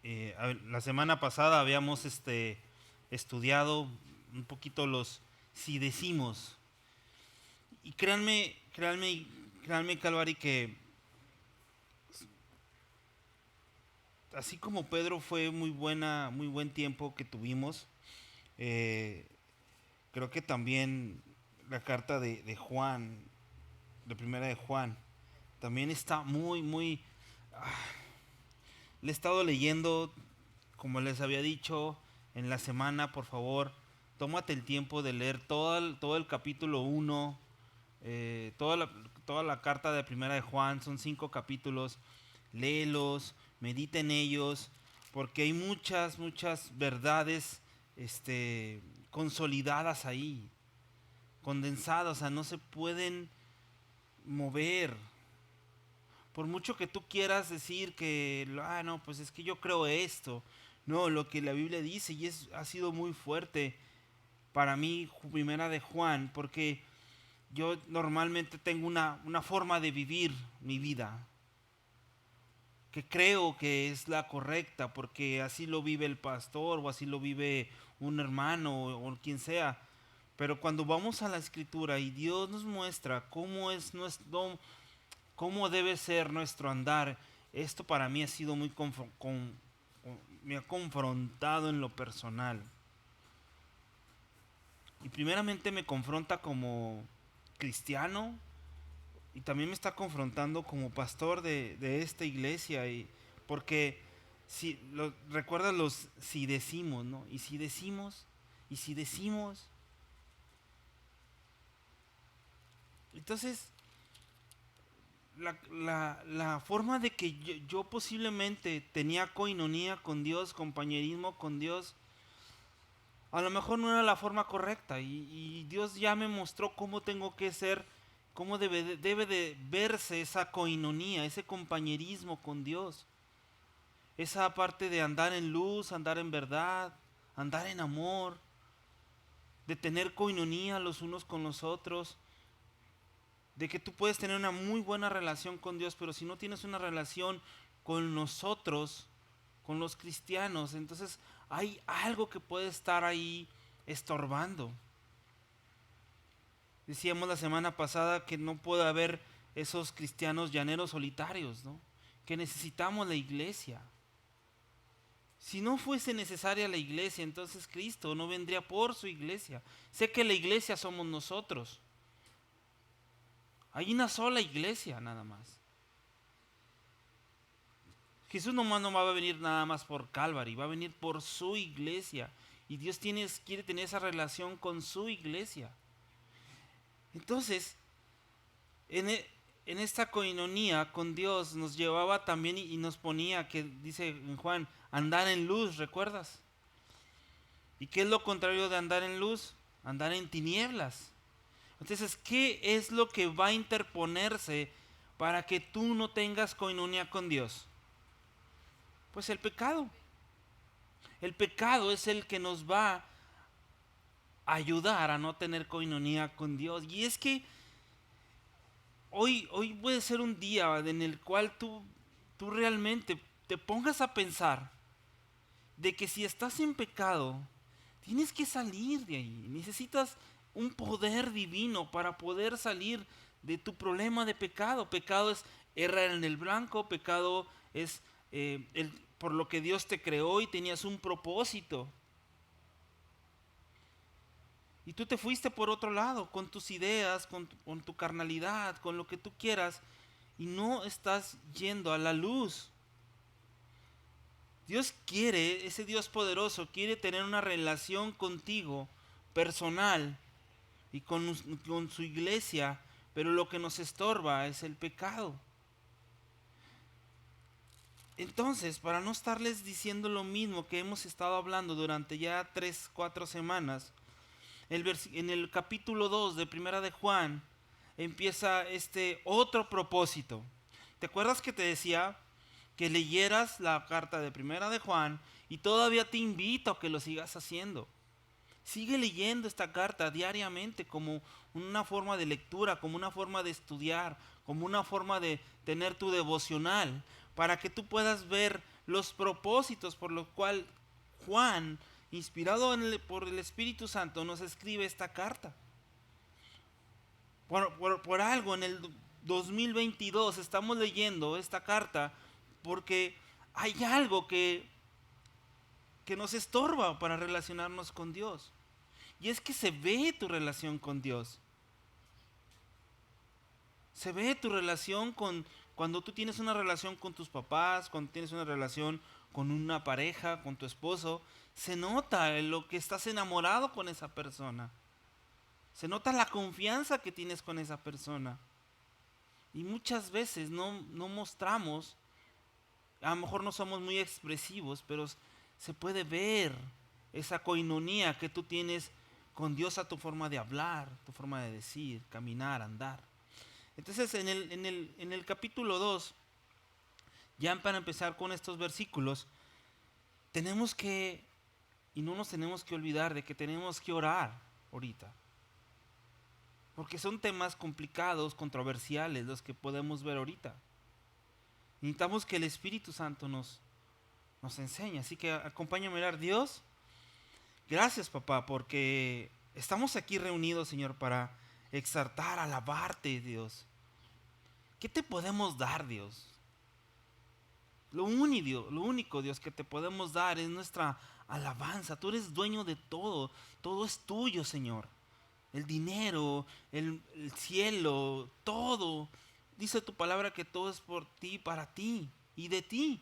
La semana pasada habíamos estudiado un poquito los si decimos. Y créanme, Calvari, que así como Pedro fue muy buen tiempo que tuvimos, eh, creo que también la carta de Juan, de primera de Juan, también está le he estado leyendo, como les había dicho, en la semana. Por favor, tómate el tiempo de leer todo el capítulo uno, eh, toda, la, toda la carta de primera de Juan. Son 5 capítulos. Léelos, medita en ellos, porque hay muchas verdades consolidadas ahí, condensadas. O sea, no se pueden mover. Por mucho que tú quieras decir que, no, pues es que yo creo esto. No, lo que la Biblia dice, y ha sido muy fuerte para mí, primera de Juan, porque yo normalmente tengo una forma de vivir mi vida, que creo que es la correcta, porque así lo vive el pastor, o así lo vive un hermano, o quien sea. Pero cuando vamos a la escritura y Dios nos muestra cómo debe ser nuestro andar, esto para mí ha sido me ha confrontado en lo personal. Y primeramente me confronta como cristiano, y también me está confrontando como pastor de esta iglesia. Porque si recuerda los si decimos, ¿no? Y si decimos. Entonces, la forma de que yo posiblemente tenía coinonía con Dios, compañerismo con Dios, a lo mejor no era la forma correcta. Y Dios ya me mostró cómo tengo que ser, cómo debe de verse esa coinonía, ese compañerismo con Dios. Esa parte de andar en luz, andar en verdad, andar en amor, de tener coinonía los unos con los otros, de que tú puedes tener una muy buena relación con Dios, pero si no tienes una relación con nosotros, con los cristianos, entonces hay algo que puede estar ahí estorbando. Decíamos la semana pasada que no puede haber esos cristianos llaneros solitarios, ¿no? Que necesitamos la iglesia. Si no fuese necesaria la iglesia, entonces Cristo no vendría por su iglesia. Sé que la iglesia somos nosotros. Hay una sola iglesia nada más. Jesús nomás no va a venir nada más por Calvary, va a venir por su iglesia. Y Dios quiere tener esa relación con su iglesia. Entonces, en, e- en esta coinonía con Dios nos llevaba también y nos ponía, que dice en Juan, andar en luz, ¿recuerdas? ¿Y qué es lo contrario de andar en luz? Andar en tinieblas. Entonces, ¿qué es lo que va a interponerse para que tú no tengas coinonía con Dios? Pues el pecado. El pecado es el que nos va a ayudar a no tener coinonía con Dios. Y es que hoy puede ser un día en el cual tú realmente te pongas a pensar de que si estás en pecado, tienes que salir de ahí. Necesitas un poder divino para poder salir de tu problema de pecado. Pecado es errar en el blanco, pecado es por lo que Dios te creó y tenías un propósito. Y tú te fuiste por otro lado, con tus ideas, con tu carnalidad, con lo que tú quieras, y no estás yendo a la luz. Dios quiere, ese Dios poderoso, quiere tener una relación contigo, personal, y con su iglesia, pero lo que nos estorba es el pecado. Entonces, para no estarles diciendo lo mismo que hemos estado hablando durante ya 3, 4 semanas, en el capítulo 2 de Primera de Juan empieza este otro propósito. ¿Te acuerdas que te decía que leyeras la carta de Primera de Juan? Y todavía te invito a que lo sigas haciendo. Sigue leyendo esta carta diariamente como una forma de lectura, como una forma de estudiar, como una forma de tener tu devocional, para que tú puedas ver los propósitos por los cuales Juan, inspirado por el Espíritu Santo, nos escribe esta carta. Por algo en el 2022 estamos leyendo esta carta porque hay algo que nos estorba para relacionarnos con Dios. Y es que se ve tu relación con Dios. Se ve tu relación cuando tú tienes una relación con tus papás, cuando tienes una relación con una pareja, con tu esposo. Se nota en lo que estás enamorado con esa persona. Se nota la confianza que tienes con esa persona. Y muchas veces no mostramos, a lo mejor no somos muy expresivos, pero se puede ver esa coinonía que tú tienes con Dios a tu forma de hablar, tu forma de decir, caminar, andar. Entonces en el capítulo 2, ya para empezar con estos versículos, tenemos que, y no nos tenemos que olvidar de que tenemos que orar ahorita. Porque son temas complicados, controversiales, los que podemos ver ahorita. Necesitamos que el Espíritu Santo nos enseñe. Así que acompáñame a orar. Dios, gracias, papá, porque estamos aquí reunidos, Señor, para exaltar, alabarte, Dios. ¿Qué te podemos dar, Dios? Lo único, Dios, que te podemos dar es nuestra alabanza. Tú eres dueño de todo. Todo es tuyo, Señor. El dinero, el cielo, todo. Dice tu palabra que todo es por ti, para ti y de ti.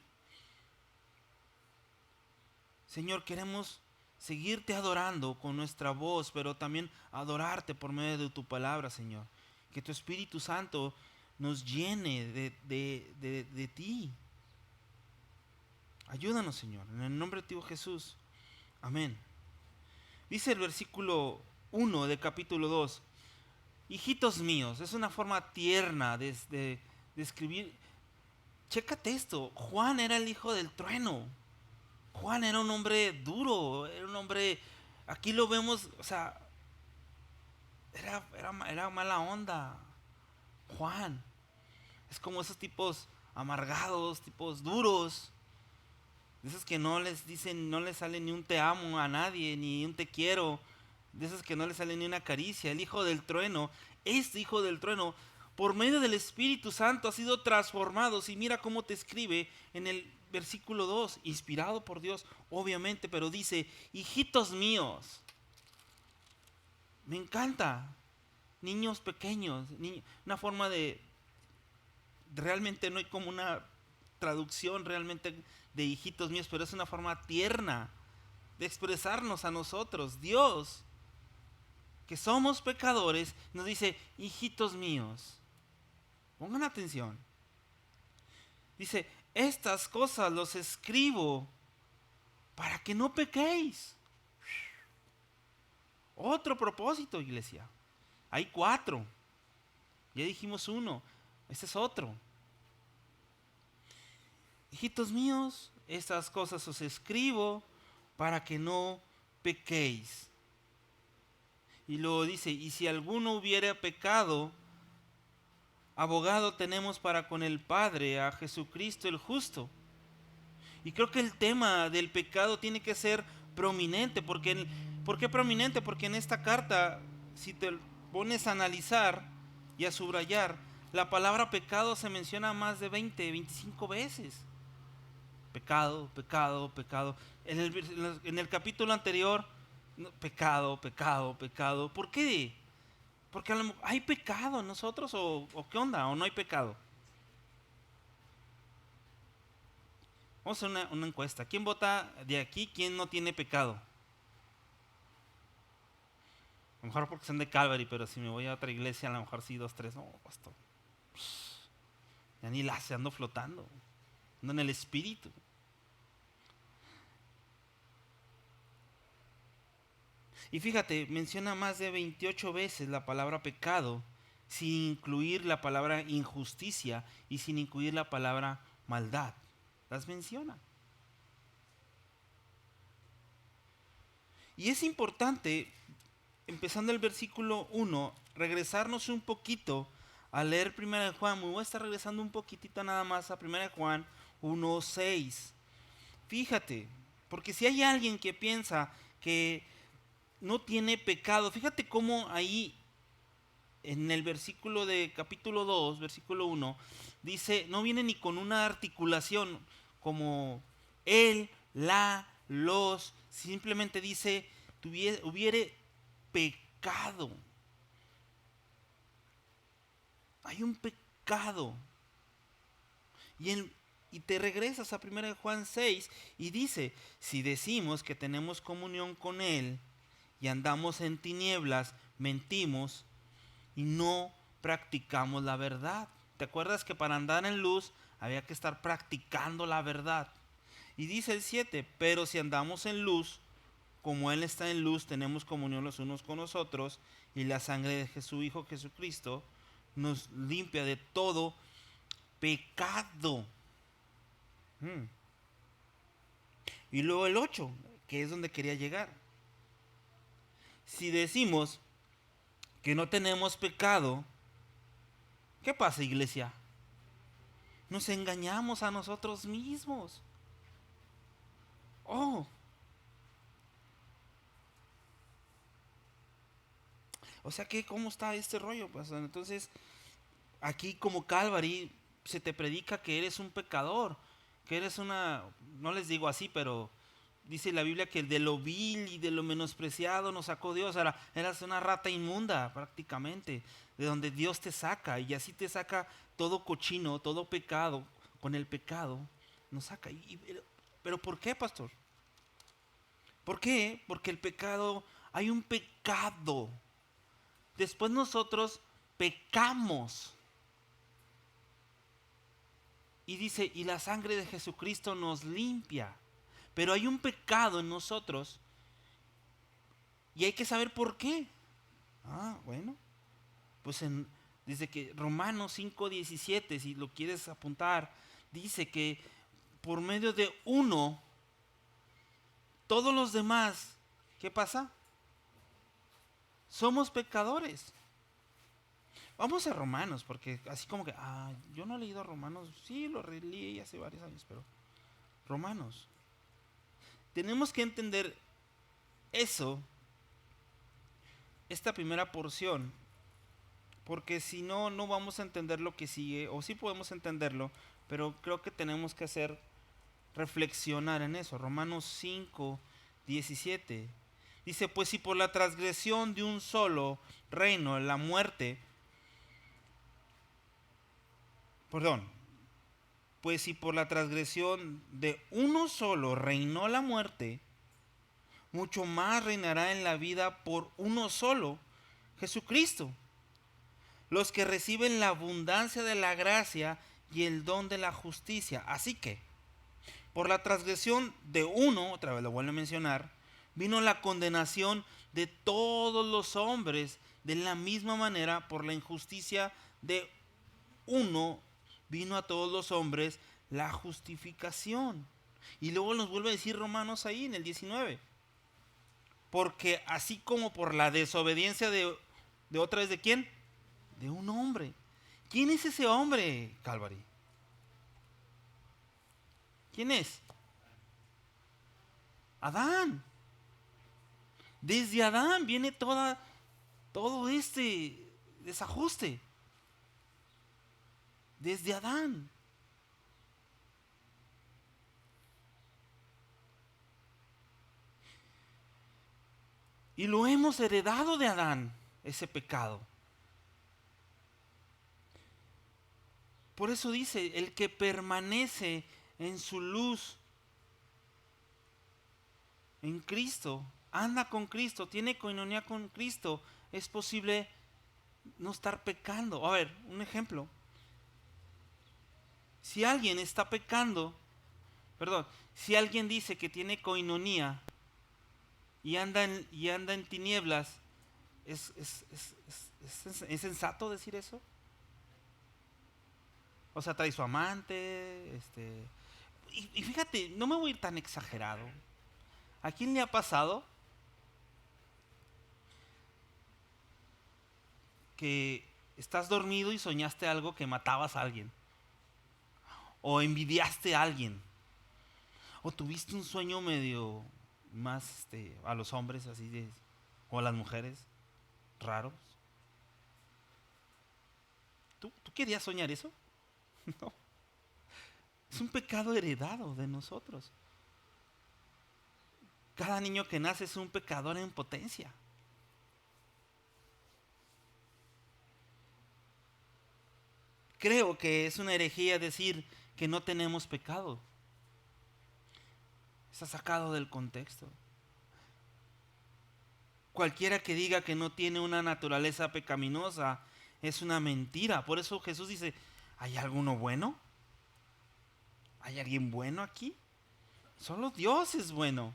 Señor, queremos seguirte adorando con nuestra voz, pero también adorarte por medio de tu palabra, Señor. Que tu Espíritu Santo nos llene de ti. Ayúdanos, Señor, en el nombre de tu Hijo Jesús. Amén. Dice el versículo 1 del capítulo 2. Hijitos míos, es una forma tierna de escribir. Chécate esto, Juan era el hijo del trueno. Juan era un hombre duro, era un hombre, aquí lo vemos, o sea, era mala onda. Juan, es como esos tipos amargados, tipos duros. De esos que no les dicen, no les sale ni un te amo a nadie, ni un te quiero. De esos que no les sale ni una caricia. El hijo del trueno, este hijo del trueno, por medio del Espíritu Santo ha sido transformado. Y mira cómo te escribe en el versículo 2, inspirado por Dios, obviamente, pero dice, hijitos míos. Me encanta. Niños pequeños. Una forma de... Realmente no hay como una traducción realmente de hijitos míos, pero es una forma tierna de expresarnos a nosotros. Dios, que somos pecadores, nos dice, hijitos míos. Pongan atención. Dice, estas cosas los escribo para que no pequéis. Otro propósito, iglesia. Hay 4. Ya dijimos 1. Este es otro. Hijitos míos, estas cosas os escribo para que no pequéis. Y luego dice, y si alguno hubiera pecado, abogado tenemos para con el Padre, a Jesucristo el justo. Y creo que el tema del pecado tiene que ser prominente. ¿Por qué prominente? Porque en esta carta, si te pones a analizar y a subrayar, la palabra pecado se menciona más de 20, 25 veces. Pecado, pecado, pecado. En el capítulo anterior, pecado, pecado, pecado. ¿Por qué? Porque hay pecado en nosotros o qué onda, o no hay pecado. Vamos a hacer una encuesta. ¿Quién vota de aquí? ¿Quién no tiene pecado? A lo mejor porque son de Calvary, pero si me voy a otra iglesia, a lo mejor sí, 2, 3. No, pastor. Ya ni la ando flotando. Ando en el espíritu. Y fíjate, menciona más de 28 veces la palabra pecado, sin incluir la palabra injusticia y sin incluir la palabra maldad. Las menciona. Y es importante, empezando el versículo 1, regresarnos un poquito a leer 1 Juan. Me voy a estar regresando un poquitito nada más a 1 Juan 1:6. Fíjate, porque si hay alguien que piensa que no tiene pecado, fíjate cómo ahí en el versículo de capítulo 2 versículo 1 dice, no viene ni con una articulación como él, la, los, simplemente dice, hubiere pecado. Hay un pecado. Y te regresas a 1 Juan 6 y dice, si decimos que tenemos comunión con Él y andamos en tinieblas, mentimos y no practicamos la verdad. ¿Te acuerdas que para andar en luz había que estar practicando la verdad? Y dice el 7, pero si andamos en luz, como Él está en luz, tenemos comunión los unos con los otros, y la sangre de su Hijo Jesucristo nos limpia de todo pecado. Y luego el 8, que es donde quería llegar. Si decimos que no tenemos pecado, ¿qué pasa, iglesia? Nos engañamos a nosotros mismos. Oh, o sea que ¿cómo está este rollo? Pues entonces, aquí como Calvary se te predica que eres un pecador, que eres una, no les digo así, pero dice la Biblia que de lo vil y de lo menospreciado nos sacó Dios. Ahora, eras una rata inmunda prácticamente, de donde Dios te saca, y así te saca todo cochino, todo pecado, con el pecado nos saca. Pero ¿por qué, pastor? ¿Por qué? Porque el pecado, hay un pecado. Después nosotros pecamos. Y dice, y la sangre de Jesucristo nos limpia. Pero hay un pecado en nosotros y hay que saber por qué. Bueno, pues dice que Romanos 5:17, si lo quieres apuntar, dice que por medio de uno, todos los demás, ¿qué pasa? Somos pecadores. Vamos a Romanos, porque así como que, yo no he leído Romanos, sí lo leí hace varios años, pero Romanos. Tenemos que entender eso, esta primera porción, porque si no, no vamos a entender lo que sigue, o sí podemos entenderlo, pero creo que tenemos que hacer reflexionar en eso. Romanos 5:17 dice, pues si por la transgresión de un solo reino la muerte, perdón, pues si por la transgresión de uno solo reinó la muerte, mucho más reinará en la vida por uno solo, Jesucristo, los que reciben la abundancia de la gracia y el don de la justicia. Así que, por la transgresión de uno, otra vez lo vuelvo a mencionar, vino la condenación de todos los hombres. De la misma manera, por la injusticia de uno, vino a todos los hombres la justificación. Y luego nos vuelve a decir Romanos ahí en el 19. Porque así como por la desobediencia de otra vez, ¿de quién? De un hombre. ¿Quién es ese hombre, Calvary? ¿Quién es? Adán. Desde Adán viene todo este desajuste. Desde Adán. Y lo hemos heredado de Adán, ese pecado. Por eso dice, el que permanece en su luz, en Cristo, anda con Cristo, tiene coinonía con Cristo, es posible no estar pecando. A ver, un ejemplo. Si alguien está pecando, perdón, si alguien dice que tiene coinonía y anda en tinieblas, ¿es sensato decir eso? O sea, trae su amante, y fíjate, no me voy a ir tan exagerado. ¿A quién le ha pasado que estás dormido y soñaste algo que matabas a alguien? O envidiaste a alguien. ¿O tuviste un sueño medio más a los hombres así de, o a las mujeres, raros? ¿Tú querías soñar eso? No. Es un pecado heredado de nosotros. Cada niño que nace es un pecador en potencia. Creo que es una herejía decir que no tenemos pecado. Está sacado del contexto. Cualquiera que diga que no tiene una naturaleza pecaminosa es una mentira. Por eso Jesús dice, ¿hay alguno bueno? ¿Hay alguien bueno aquí? Solo Dios es bueno.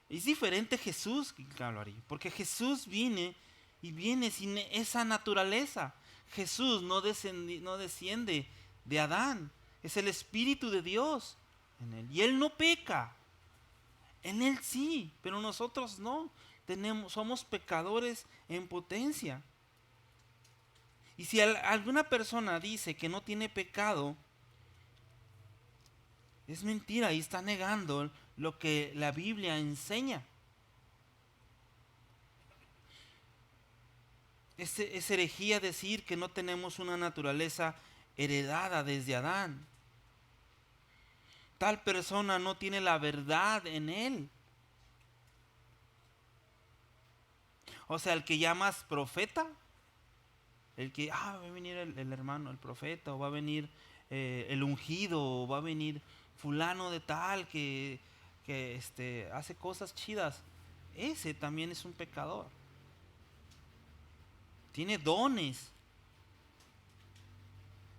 Es diferente Jesús que Calvario, porque Jesús viene y viene sin esa naturaleza. Jesús no desciende de Adán, es el Espíritu de Dios en él. Y él no peca, en él sí, pero nosotros no. Somos pecadores en potencia. Y si alguna persona dice que no tiene pecado, es mentira y está negando lo que la Biblia enseña. Es herejía decir que no tenemos una naturaleza heredada desde Adán. Tal persona no tiene la verdad en él. O sea, el que llamas profeta, el que, va a venir el hermano, el profeta, o va a venir el ungido, o va a venir fulano de tal que hace cosas chidas. Ese también es un pecador. Tiene dones.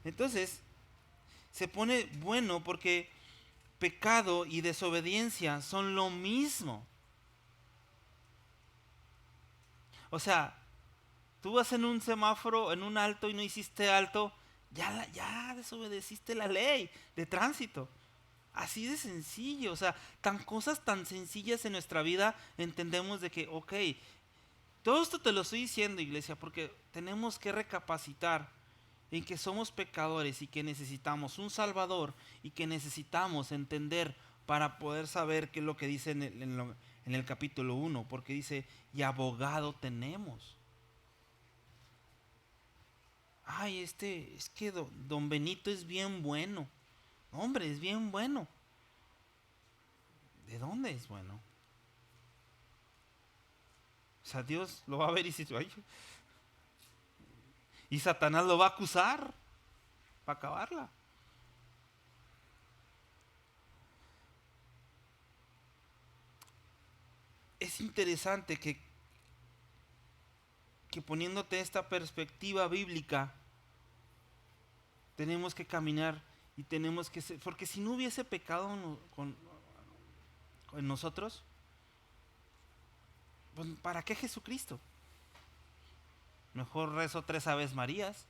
Entonces, se pone bueno porque pecado y desobediencia son lo mismo. O sea, tú vas en un semáforo, en un alto y no hiciste alto, ya desobedeciste la ley de tránsito. Así de sencillo, o sea, cosas tan sencillas en nuestra vida entendemos de que, ok, todo esto te lo estoy diciendo, iglesia, porque tenemos que recapacitar en que somos pecadores y que necesitamos un Salvador y que necesitamos entender para poder saber qué es lo que dice en el capítulo 1, porque dice, y abogado tenemos. Ay, es que don Benito es bien bueno. Hombre, es bien bueno. ¿De dónde es bueno? O sea, Dios lo va a ver y dice, ay, y Satanás lo va a acusar para acabarla. Es interesante que poniéndote esta perspectiva bíblica, tenemos que caminar y tenemos que ser, porque si no hubiese pecado en nosotros, pues ¿para qué Jesucristo? Mejor rezo 3 Aves Marías,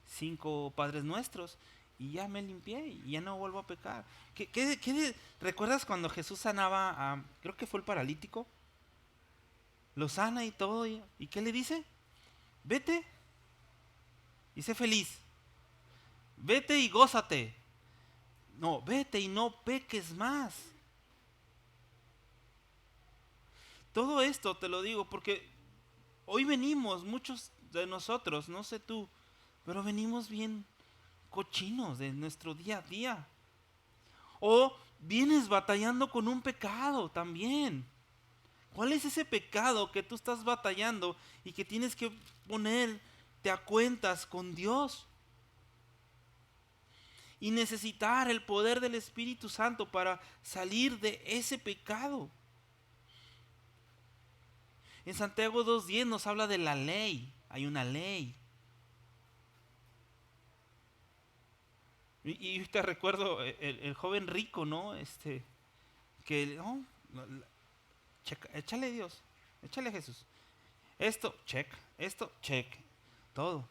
5 Padres Nuestros y ya me limpié y ya no vuelvo a pecar. ¿Recuerdas cuando Jesús sanaba creo que fue el paralítico? Lo sana y todo. ¿Y qué le dice? Vete y sé feliz. Vete y gózate. No, vete y no peques más. Todo esto te lo digo porque hoy venimos, muchos de nosotros, no sé tú, pero venimos bien cochinos de nuestro día a día. O vienes batallando con un pecado también. ¿Cuál es ese pecado que tú estás batallando y que tienes que ponerte a cuentas con Dios? Y necesitar el poder del Espíritu Santo para salir de ese pecado. En Santiago 2:10 nos habla de la ley. Hay una ley. Y te recuerdo el joven rico, ¿no? Que no, échale Dios, échale Jesús. Esto, check, esto, check, todo.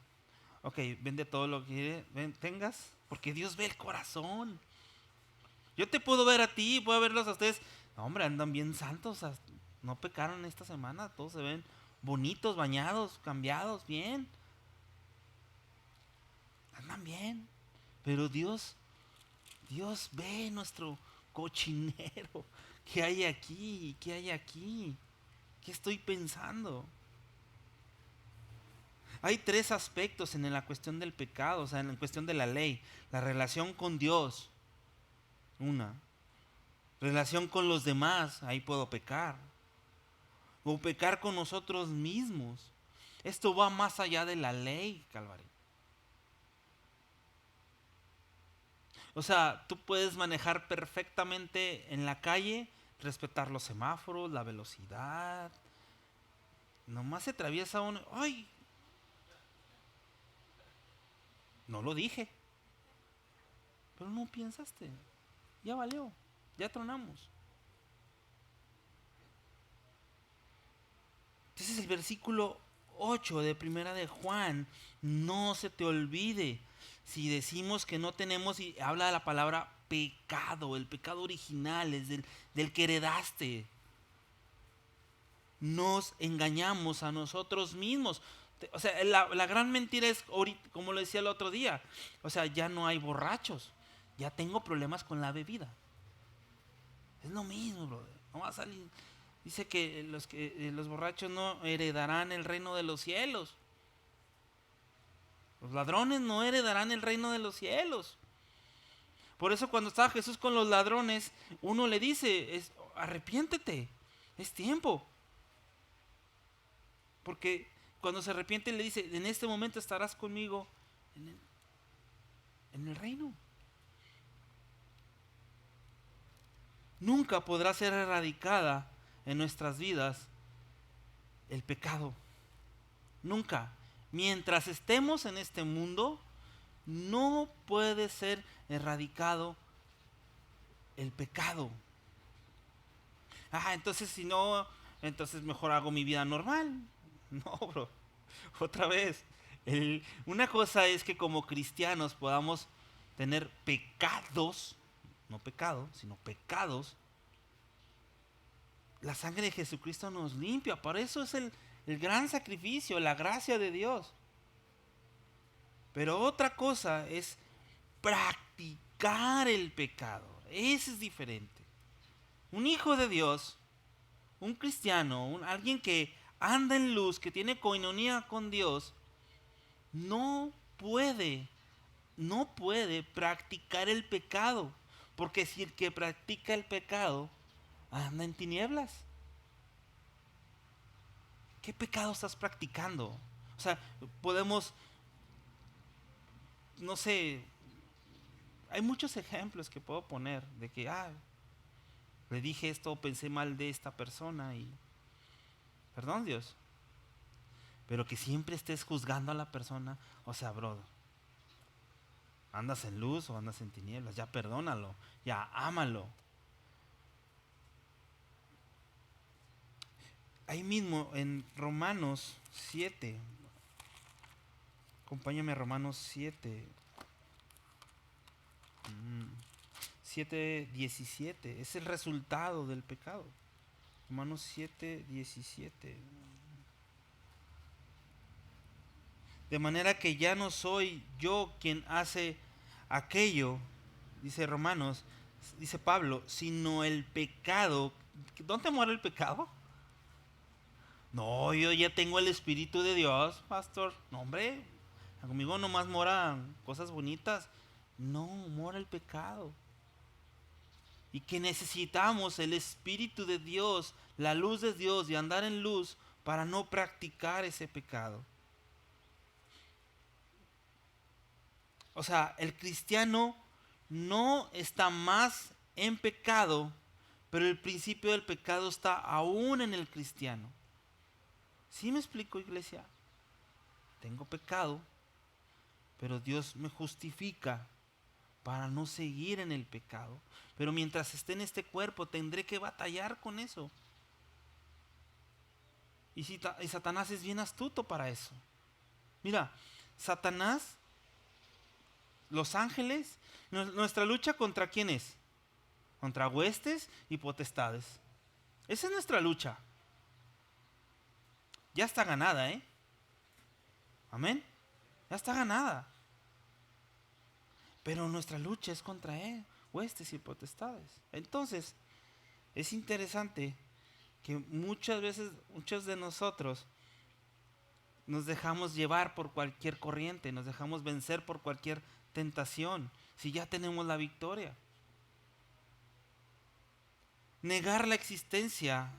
Ok, vende todo lo que tengas, porque Dios ve el corazón. Yo te puedo ver a ti, puedo verlos a ustedes. No, hombre, andan bien santos, no pecaron esta semana, todos se ven bonitos, bañados, cambiados, bien. Andan bien, pero Dios Dios ve nuestro cochinero. ¿Qué hay aquí? ¿Qué hay aquí? ¿Qué estoy pensando? Hay tres aspectos en la cuestión del pecado, o sea, en la cuestión de la ley. La relación con Dios, una. Relación con los demás, ahí puedo pecar. O pecar con nosotros mismos. Esto va más allá de la ley, Calvario. O sea, tú puedes manejar perfectamente en la calle, respetar los semáforos, la velocidad. Nomás se atraviesa uno. ¡Ay! No lo dije. Pero no pensaste. Ya valió. Ya tronamos. Entonces el versículo 8 de Primera de Juan, no se te olvide. Si decimos que no tenemos, y habla de la palabra pecado, el pecado original, es del que heredaste. Nos engañamos a nosotros mismos. O sea, la gran mentira es, como lo decía el otro día, o sea, ya no hay borrachos, ya tengo problemas con la bebida. Es lo mismo, brother. No va a salir. Dice que los borrachos no heredarán el reino de los cielos. Los ladrones no heredarán el reino de los cielos. Por eso cuando estaba Jesús con los ladrones, uno le dice, arrepiéntete, es tiempo. Porque cuando se arrepiente le dice, en este momento estarás conmigo en el reino. Nunca podrá ser erradicada en nuestras vidas el pecado. Nunca. Mientras estemos en este mundo, no puede ser erradicado el pecado. Entonces si no, entonces mejor hago mi vida normal. No, bro. Otra vez. Una cosa es que como cristianos podamos tener pecados, no pecado, sino pecados. La sangre de Jesucristo nos limpia. Para eso es el gran sacrificio, la gracia de Dios. Pero otra cosa es practicar el pecado. Ese es diferente. Un hijo de Dios, un cristiano, alguien que anda en luz, que tiene coinonía con Dios, no puede practicar el pecado. Porque si el que practica el pecado anda en tinieblas. ¿Qué pecado estás practicando? O sea, podemos, no sé, hay muchos ejemplos que puedo poner de que, le dije esto, pensé mal de esta persona y, perdón Dios, pero que siempre estés juzgando a la persona, o sea, brother, andas en luz o andas en tinieblas, ya perdónalo, ya ámalo. Ahí mismo en Romanos 7, acompáñame a Romanos 7, 7:17, es el resultado del pecado. Romanos 7:17. De manera que ya no soy yo quien hace aquello, dice Romanos, dice Pablo, sino el pecado. ¿Dónde muere el pecado? No, yo ya tengo el Espíritu de Dios, pastor. No, hombre, conmigo nomás moran cosas bonitas. No, mora el pecado. Y que necesitamos el Espíritu de Dios, la luz de Dios y andar en luz para no practicar ese pecado. O sea, el cristiano no está más en pecado, pero el principio del pecado está aún en el cristiano. ¿Sí me explico, iglesia? Tengo pecado, pero Dios me justifica para no seguir en el pecado. Pero mientras esté en este cuerpo tendré que batallar con eso. Y Satanás es bien astuto para eso. Mira, Satanás, los ángeles, nuestra lucha contra quién es? Contra huestes y potestades. Esa es nuestra lucha. Ya está ganada, ¿eh? Amén. Ya está ganada. Pero nuestra lucha es contra él. huestes y potestades. Entonces, es interesante que muchas veces, muchos de nosotros nos dejamos llevar por cualquier corriente, nos dejamos vencer por cualquier tentación, si ya tenemos la victoria. Negar la existencia,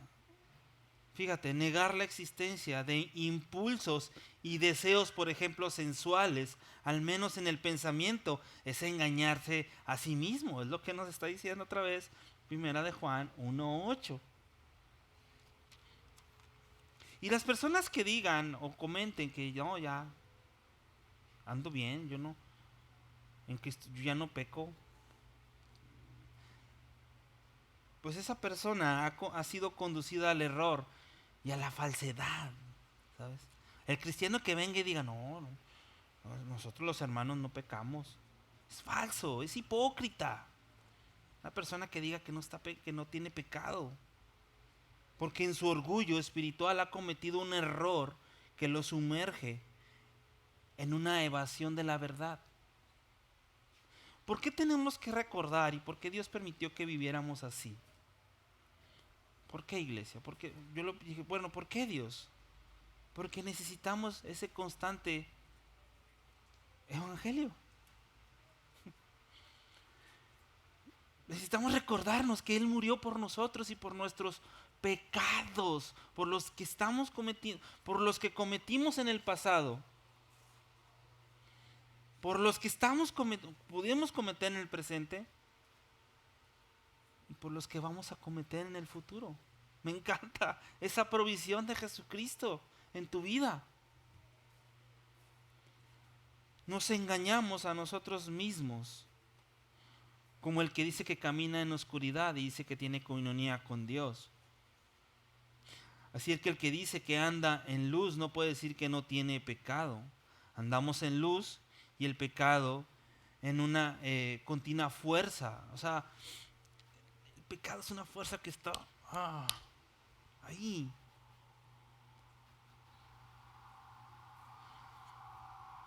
fíjate, negar la existencia de impulsos y deseos, por ejemplo, sensuales, al menos en el pensamiento, es engañarse a sí mismo. Es lo que nos está diciendo otra vez Primera de Juan 1:8. Y las personas que digan o comenten que yo ya ando bien, yo no, en Cristo, yo ya no peco, pues esa persona ha sido conducida al error y a la falsedad, ¿sabes? El cristiano que venga y diga, no, nosotros los hermanos no pecamos, es falso, es hipócrita. Una persona que diga que no tiene pecado, porque en su orgullo espiritual ha cometido un error que lo sumerge en una evasión de la verdad. ¿Por qué tenemos que recordar y por qué Dios permitió que viviéramos así? ¿Por qué, iglesia? Porque yo lo dije, bueno, ¿por qué, Dios? Porque necesitamos ese constante evangelio. Necesitamos recordarnos que Él murió por nosotros y por nuestros pecados, por los que estamos cometiendo, por los que cometimos en el pasado, por los que pudimos cometer en el presente y por los que vamos a cometer en el futuro. Me encanta esa provisión de Jesucristo en tu vida. Nos engañamos a nosotros mismos, como el que dice que camina en oscuridad y dice que tiene coinonía con Dios. Así es que el que dice que anda en luz no puede decir que no tiene pecado. Andamos en luz y el pecado en una continua fuerza. O sea, el pecado es una fuerza que está ahí.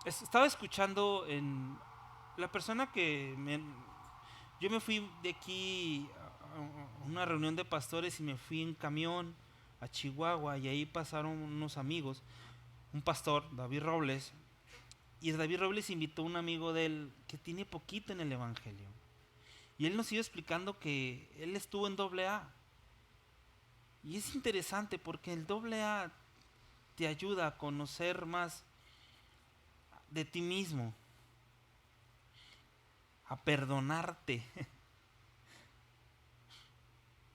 Estaba escuchando en la persona yo me fui de aquí a una reunión de pastores y me fui en camión a Chihuahua y ahí pasaron unos amigos, un pastor, David Robles, y David Robles invitó a un amigo de él que tiene poquito en el evangelio. Y él nos iba explicando que él estuvo en AA. Y es interesante porque el AA te ayuda a conocer más de ti mismo, a perdonarte.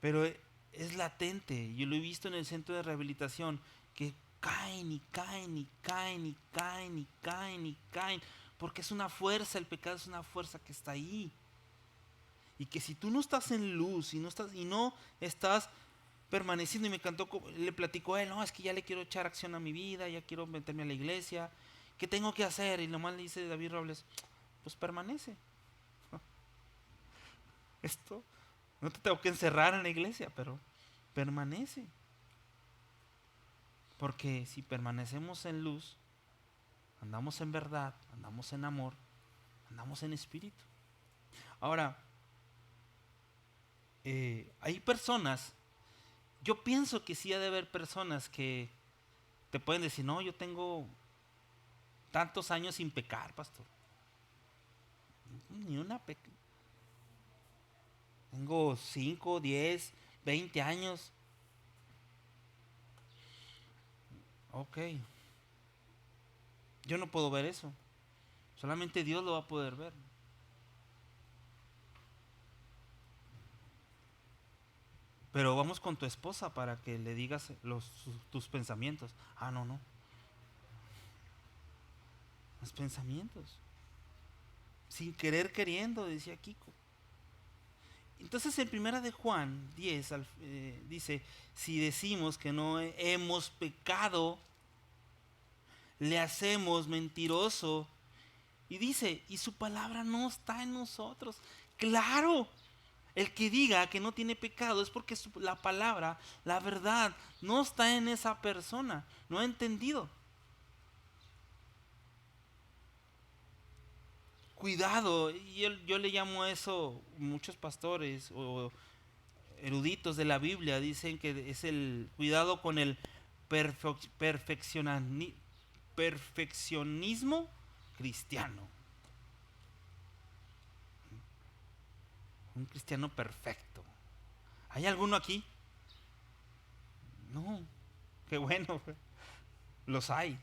Pero es latente, yo lo he visto en el centro de rehabilitación, que caen y caen y caen y caen y caen y caen, porque es una fuerza, el pecado es una fuerza que está ahí. Y que si tú no estás en luz y no estás permaneciendo, y me encantó, le platicó a él, no, es que ya le quiero echar acción a mi vida, ya quiero meterme a la iglesia, ¿qué tengo que hacer? Y nomás le dice David Robles, pues permanece. Esto, no te tengo que encerrar en la iglesia, pero permanece. Porque si permanecemos en luz, andamos en verdad, andamos en amor, andamos en espíritu. Ahora, hay personas, yo pienso que sí ha de haber personas que te pueden decir, no, yo tengo tantos años sin pecar, pastor. Ni una tengo 5, 10, 20 años. Ok. Yo no puedo ver eso. Solamente Dios lo va a poder ver. Pero vamos con tu esposa para que le digas tus pensamientos. No. Los pensamientos. Sin querer queriendo, decía Kiko. Entonces en primera de Juan 10 dice, si decimos que no hemos pecado, le hacemos mentiroso. Y dice, y su palabra no está en nosotros. Claro, el que diga que no tiene pecado es porque la palabra, la verdad, no está en esa persona. No ha entendido. Cuidado, y yo le llamo eso, muchos pastores o eruditos de la Biblia dicen que es el cuidado con el perfeccionismo cristiano. Un cristiano perfecto. ¿Hay alguno aquí? No, qué bueno, los hay.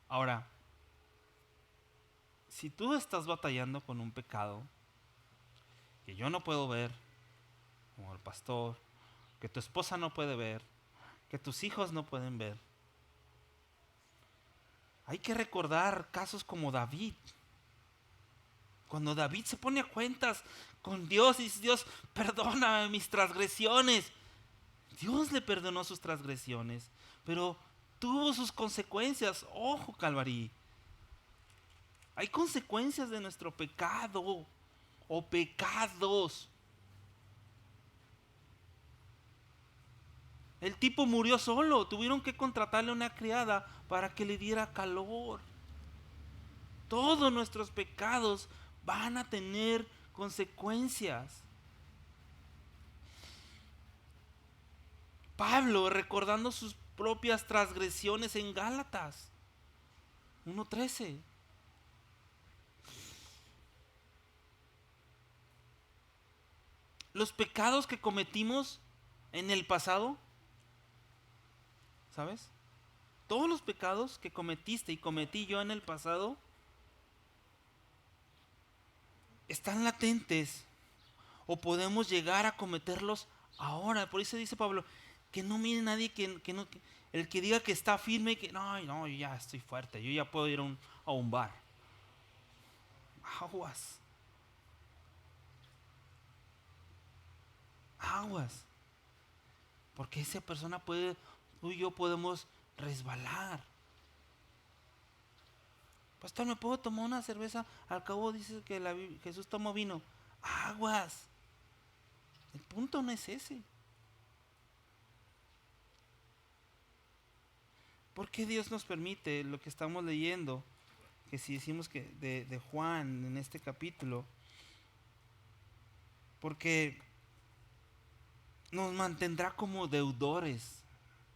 Ahora, si tú estás batallando con un pecado que yo no puedo ver, como el pastor, que tu esposa no puede ver, que tus hijos no pueden ver, hay que recordar casos como David. Cuando David se pone a cuentas con Dios y dice, Dios, perdóname mis transgresiones. Dios le perdonó sus transgresiones, pero tuvo sus consecuencias. Ojo, Calvarí. Hay consecuencias de nuestro pecado o pecados. El tipo murió solo. Tuvieron que contratarle una criada para que le diera calor. Todos nuestros pecados van a tener consecuencias. Pablo recordando sus propias transgresiones en Gálatas 1:13. Los pecados que cometimos en el pasado, ¿sabes? Todos los pecados que cometiste y cometí yo en el pasado están latentes o podemos llegar a cometerlos ahora. Por eso dice Pablo, que no mire nadie el que diga que está firme, que no, yo ya estoy fuerte, yo ya puedo ir a un bar. Aguas. Aguas. Porque esa persona puede, tú y yo podemos resbalar. Pastor, ¿me puedo tomar una cerveza? Al cabo dice que Jesús tomó vino. Aguas. El punto no es ese. ¿Por qué Dios nos permite lo que estamos leyendo? Que si decimos que de Juan en este capítulo. Porque nos mantendrá como deudores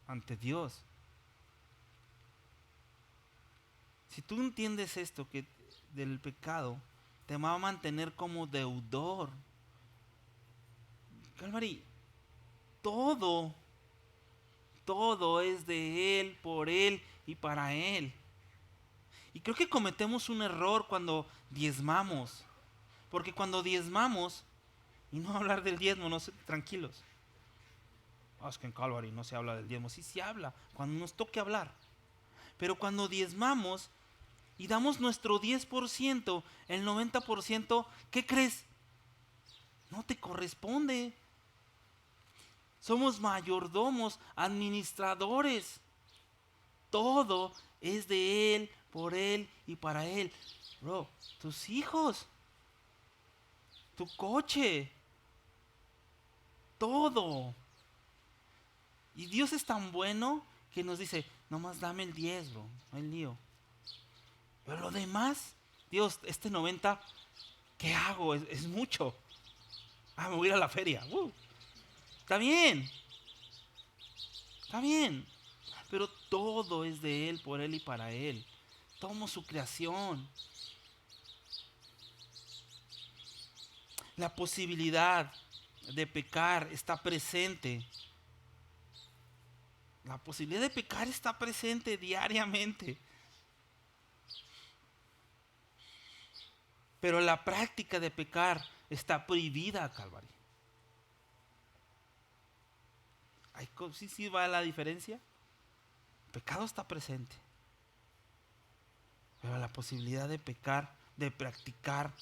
ante Dios. Si tú entiendes esto que del pecado, te va a mantener como deudor. Calvary, todo, todo es de Él, por Él y para Él. Y creo que cometemos un error cuando diezmamos. Porque cuando diezmamos, y no hablar del diezmo, no sé, tranquilos. Es que en Calvary no se habla del diezmo. Sí se habla, cuando nos toque hablar. Pero cuando diezmamos y damos nuestro 10%, el 90%, ¿qué crees? No te corresponde. Somos mayordomos, administradores. Todo es de Él, por Él y para Él. Bro, tus hijos, tu coche, todo. Y Dios es tan bueno que nos dice, nomás dame el 10, bro, no hay lío. Pero lo demás, Dios, este 90, ¿qué hago? Es mucho. Me voy a ir a la feria. Está bien, está bien. Pero todo es de Él, por Él y para Él. Somos su creación. La posibilidad de pecar está presente. La posibilidad de pecar está presente diariamente. Pero la práctica de pecar está prohibida, Calvario. ¿Sí va la diferencia? El pecado está presente. Pero la posibilidad de pecar, de practicar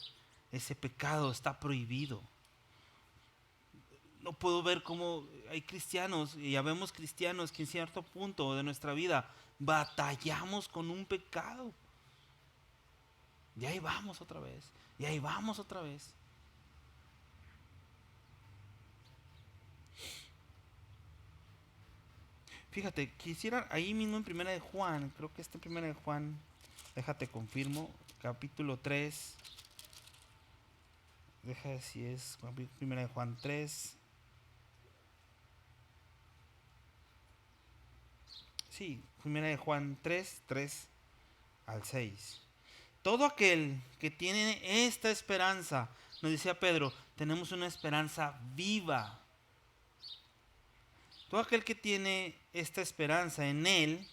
ese pecado está prohibido. No puedo ver cómo hay cristianos, y ya vemos cristianos que en cierto punto de nuestra vida batallamos con un pecado. Y ahí vamos otra vez. Y ahí vamos otra vez. Fíjate, quisiera ahí mismo en Primera de Juan, creo que está en Primera de Juan, Déjate confirmo. Capítulo 3. Deja ver si es primera de Juan 3. Sí, primera de Juan 3, 3 al 6. Todo aquel que tiene esta esperanza, nos decía Pedro, tenemos una esperanza viva. Todo aquel que tiene esta esperanza en Él,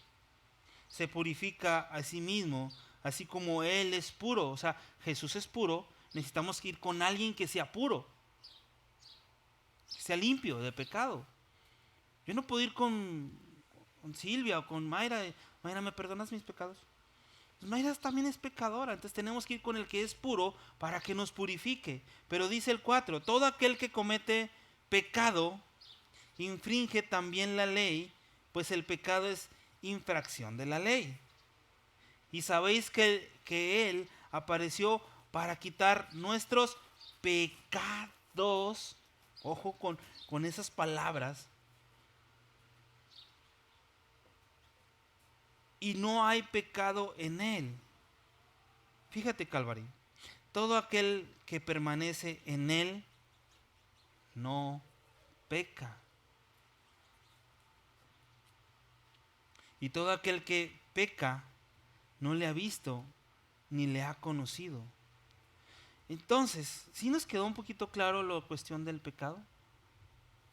se purifica a sí mismo, así como Él es puro. O sea, Jesús es puro, necesitamos ir con alguien que sea puro, que sea limpio de pecado. Yo no puedo ir con Silvia o con Mayra. Mayra, ¿me perdonas mis pecados? Pues Mayra también es pecadora, entonces tenemos que ir con el que es puro para que nos purifique. Pero dice el 4, todo aquel que comete pecado infringe también la ley, pues el pecado es infracción de la ley. Y sabéis que Él apareció para quitar nuestros pecados. Ojo con esas palabras. Y no hay pecado en Él. Fíjate, Calvario. Todo aquel que permanece en Él no peca. Y todo aquel que peca no le ha visto ni le ha conocido. Entonces, ¿sí nos quedó un poquito claro la cuestión del pecado?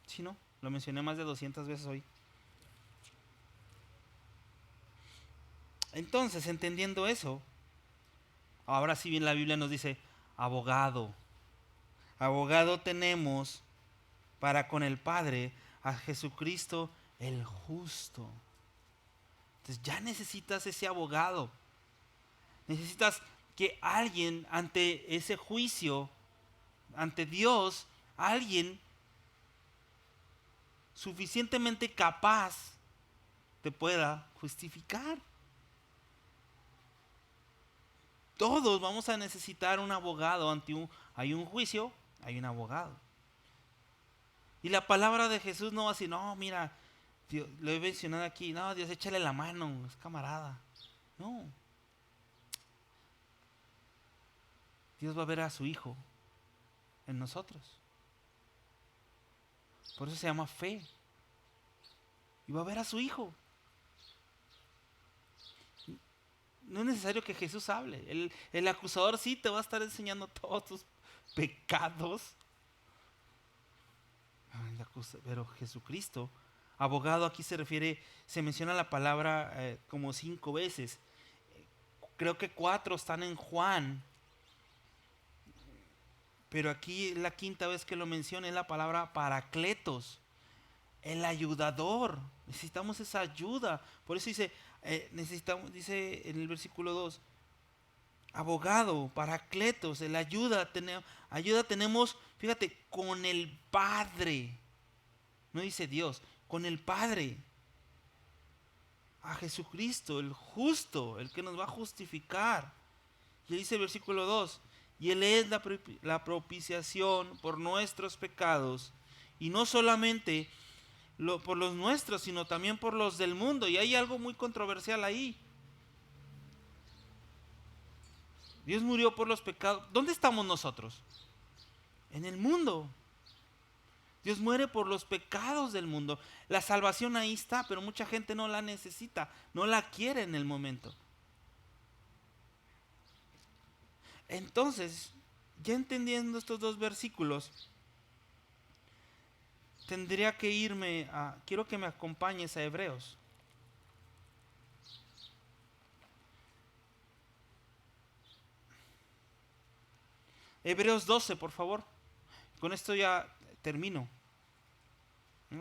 ¿Sí, no? Lo mencioné más de 200 veces hoy. Entonces, entendiendo eso, ahora sí bien la Biblia nos dice, abogado. Abogado tenemos para con el Padre a Jesucristo el justo. Entonces ya necesitas ese abogado. Necesitas que alguien ante ese juicio, ante Dios, alguien suficientemente capaz te pueda justificar. Todos vamos a necesitar un abogado hay un juicio, hay un abogado. Y la palabra de Jesús no va a decir, no, mira, Dios, lo he mencionado aquí, no, Dios, échale la mano, es camarada. No. Dios va a ver a su Hijo en nosotros. Por eso se llama fe. Y va a ver a su Hijo. No es necesario que Jesús hable. El acusador sí te va a estar enseñando todos tus pecados. Pero Jesucristo, abogado, aquí se menciona la palabra como 5 veces. Creo que 4 están en Juan. Pero aquí la 5ª vez que lo menciona es la palabra paracletos, el ayudador. Necesitamos esa ayuda. Por eso dice, dice en el versículo 2, abogado, paracletos, el ayuda tenemos, fíjate, con el Padre. No dice Dios, con el Padre. A Jesucristo, el justo, el que nos va a justificar. Y dice el versículo 2, y Él es la propiciación por nuestros pecados, y no solamente por los nuestros, sino también por los del mundo. Y hay algo muy controversial ahí. Dios murió por los pecados. ¿Dónde estamos nosotros? En el mundo. Dios muere por los pecados del mundo. La salvación ahí está, pero mucha gente no la necesita, no la quiere en el momento. Entonces, ya entendiendo estos 2 versículos, tendría que quiero que me acompañes a Hebreos. Hebreos 12, por favor. Con esto ya termino.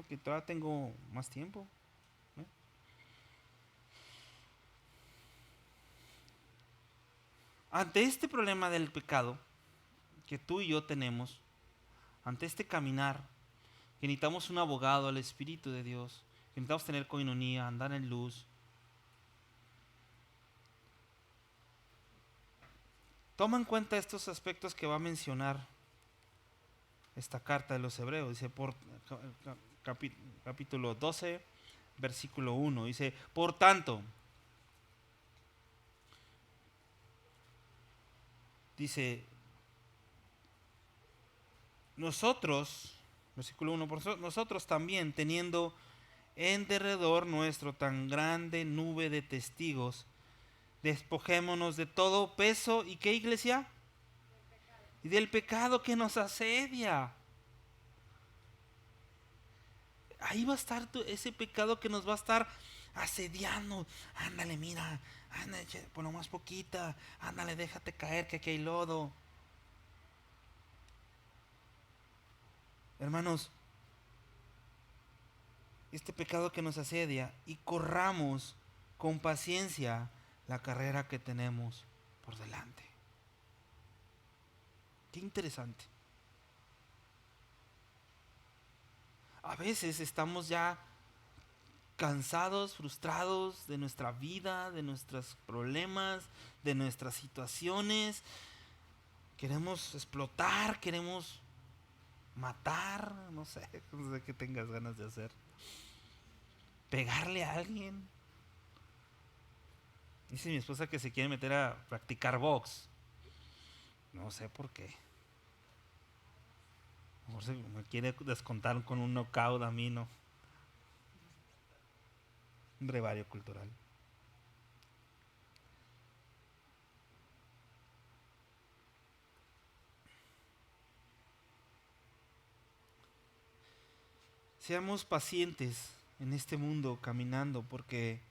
Que todavía tengo más tiempo. Ante este problema del pecado que tú y yo tenemos, ante este caminar, que necesitamos un abogado, el Espíritu de Dios, que necesitamos tener coinonía, andar en luz. Toma en cuenta estos aspectos que va a mencionar esta carta de los Hebreos. Dice, capítulo 12, versículo 1. Dice, por tanto, Dice, nosotros, versículo 1, nosotros también, teniendo en derredor nuestro tan grande nube de testigos, despojémonos de todo peso. ¿Y qué, iglesia? Y del pecado que nos asedia. Ahí va a estar ese pecado que nos va a estar asediando. Ándale, mira, ándale, pon más poquita, ándale, déjate caer que aquí hay lodo. Hermanos, este pecado que nos asedia, y corramos con paciencia la carrera que tenemos por delante. Qué interesante. A veces estamos ya cansados, frustrados de nuestra vida, de nuestros problemas, de nuestras situaciones. Queremos explotar, queremos matar, no sé qué tengas ganas de hacer. Pegarle a alguien. Dice mi esposa que se quiere meter a practicar box. No sé por qué. A lo mejor me quiere descontar con un knockout a mí, ¿no? Un brevario cultural. Seamos pacientes en este mundo caminando, porque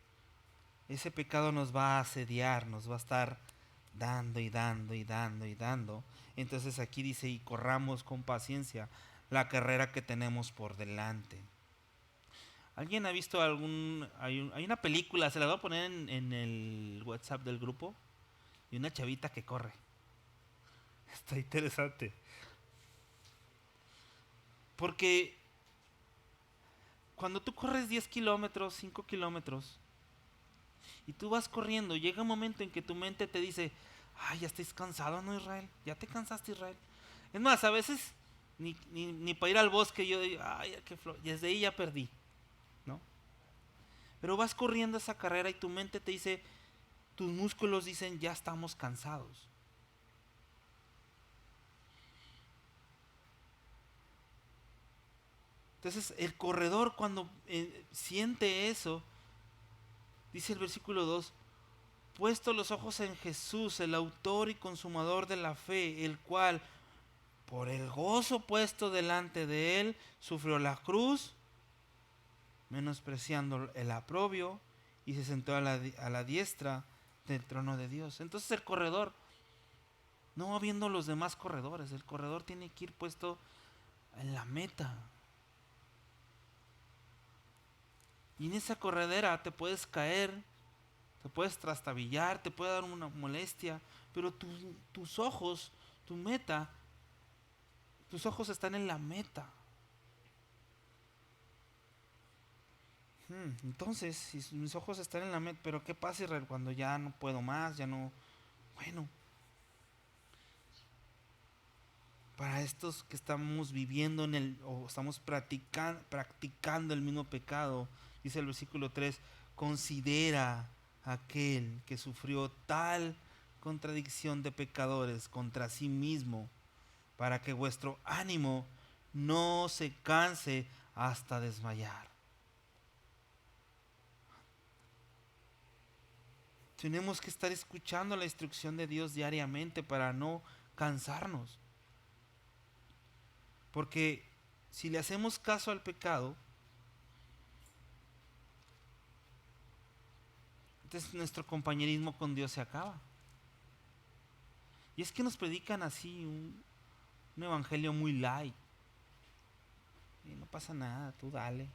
ese pecado nos va a asediar, nos va a estar dando y dando y dando y dando. Entonces aquí dice, y corramos con paciencia la carrera que tenemos por delante. ¿Alguien ha visto hay una película, se la voy a poner en el WhatsApp del grupo, y una chavita que corre? Está interesante. Porque cuando tú corres 10 kilómetros, 5 kilómetros, y tú vas corriendo, llega un momento en que tu mente te dice, ay, ya estás cansado, ¿no, Israel? Ya te cansaste, Israel. Es más, a veces ni para ir al bosque yo digo, ay, qué flor, y desde ahí ya perdí, ¿no? Pero vas corriendo esa carrera y tu mente te dice, tus músculos dicen, ya estamos cansados. Entonces el corredor cuando siente eso, dice el versículo 2, puesto los ojos en Jesús, el autor y consumador de la fe, el cual, por el gozo puesto delante de él, sufrió la cruz, menospreciando el oprobio, y se sentó a la diestra del trono de Dios. Entonces el corredor, no viendo los demás corredores, el corredor tiene que ir puesto en la meta. Y en esa corredera te puedes caer, te puedes trastabillar, te puede dar una molestia, pero tus ojos, tu meta, tus ojos están en la meta. Entonces, si mis ojos están en la meta, pero ¿qué pasa, Israel, cuando ya no puedo más, ya no? Bueno, para estos que estamos viviendo o estamos practicando el mismo pecado, dice el versículo 3, considera aquel que sufrió tal contradicción de pecadores contra sí mismo, para que vuestro ánimo no se canse hasta desmayar. Tenemos que estar escuchando la instrucción de Dios diariamente para no cansarnos. Porque si le hacemos caso al pecado, entonces nuestro compañerismo con Dios se acaba. Y es que nos predican así un evangelio muy light. Y no pasa nada, tú dale.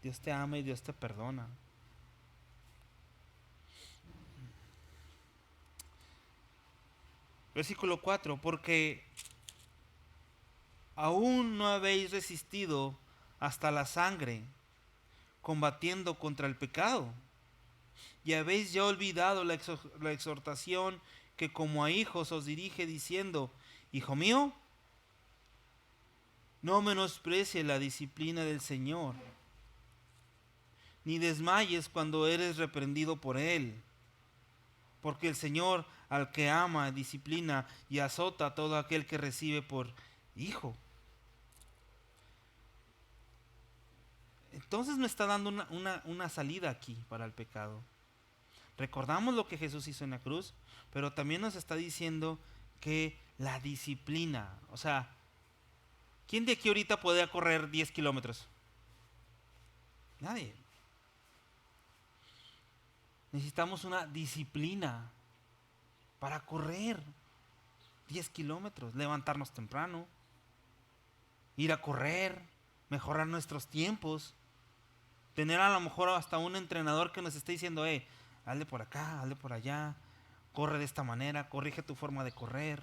Dios te ama y Dios te perdona. Versículo 4, porque aún no habéis resistido hasta la sangre, combatiendo contra el pecado, y habéis ya olvidado la exhortación que como a hijos os dirige diciendo, hijo mío, no menosprecie la disciplina del Señor, ni desmayes cuando eres reprendido por Él, Porque el Señor al que ama, disciplina y azota a todo aquel que recibe por hijo. Entonces me está dando una salida aquí para el pecado. Recordamos lo que Jesús hizo en la cruz, pero también nos está diciendo que la disciplina, o sea, ¿quién de aquí ahorita podría correr 10 kilómetros? Nadie. Necesitamos una disciplina para correr 10 kilómetros, levantarnos temprano, ir a correr, mejorar nuestros tiempos, tener a lo mejor hasta un entrenador que nos esté diciendo, hazle por acá, hazle por allá, corre de esta manera, corrige tu forma de correr.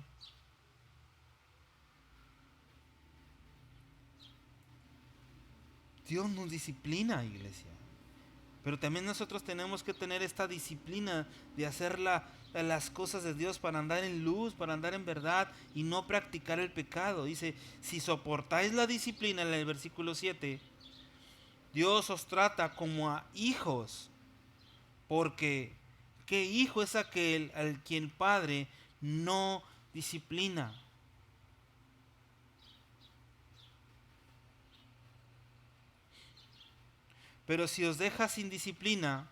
Dios nos disciplina, iglesia. Pero también nosotros tenemos que tener esta disciplina de hacer las cosas de Dios para andar en luz, para andar en verdad y no practicar el pecado. Dice, si soportáis la disciplina en el versículo 7, Dios os trata como a hijos. Porque, ¿qué hijo es aquel al quien el padre no disciplina? Pero si os deja sin disciplina,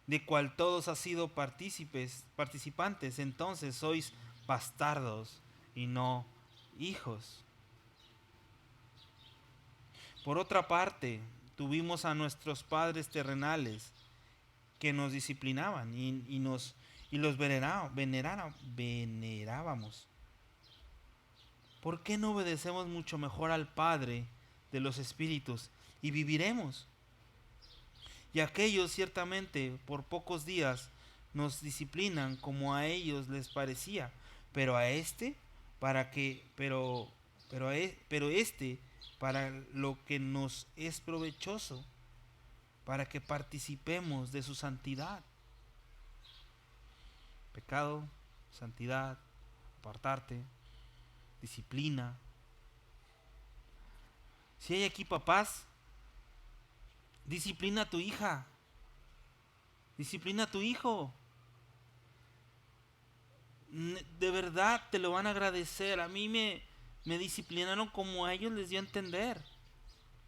de cual todos han sido participantes, entonces sois bastardos y no hijos. Por otra parte, tuvimos a nuestros padres terrenales que nos disciplinaban y los venerábamos. ¿Por qué no obedecemos mucho mejor al Padre de los Espíritus y viviremos? Y aquellos ciertamente por pocos días nos disciplinan como a ellos les parecía, pero a este pero este para lo que nos es provechoso, para que participemos de su santidad. Pecado, santidad, apartarte, disciplina. Si hay aquí papás, disciplina a tu hija, disciplina a tu hijo. De verdad te lo van a agradecer. A mí me disciplinaron como a ellos les dio a entender.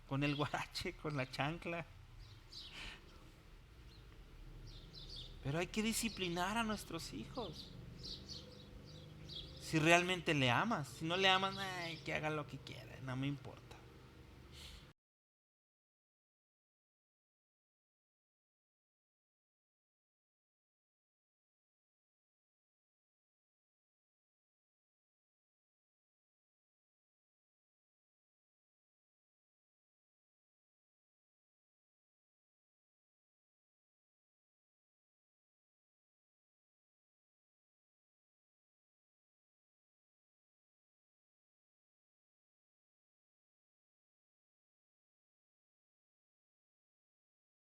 Con el guarache, con la chancla. Pero hay que disciplinar a nuestros hijos. Si realmente le amas. Si no le amas, que haga lo que quiera, no me importa.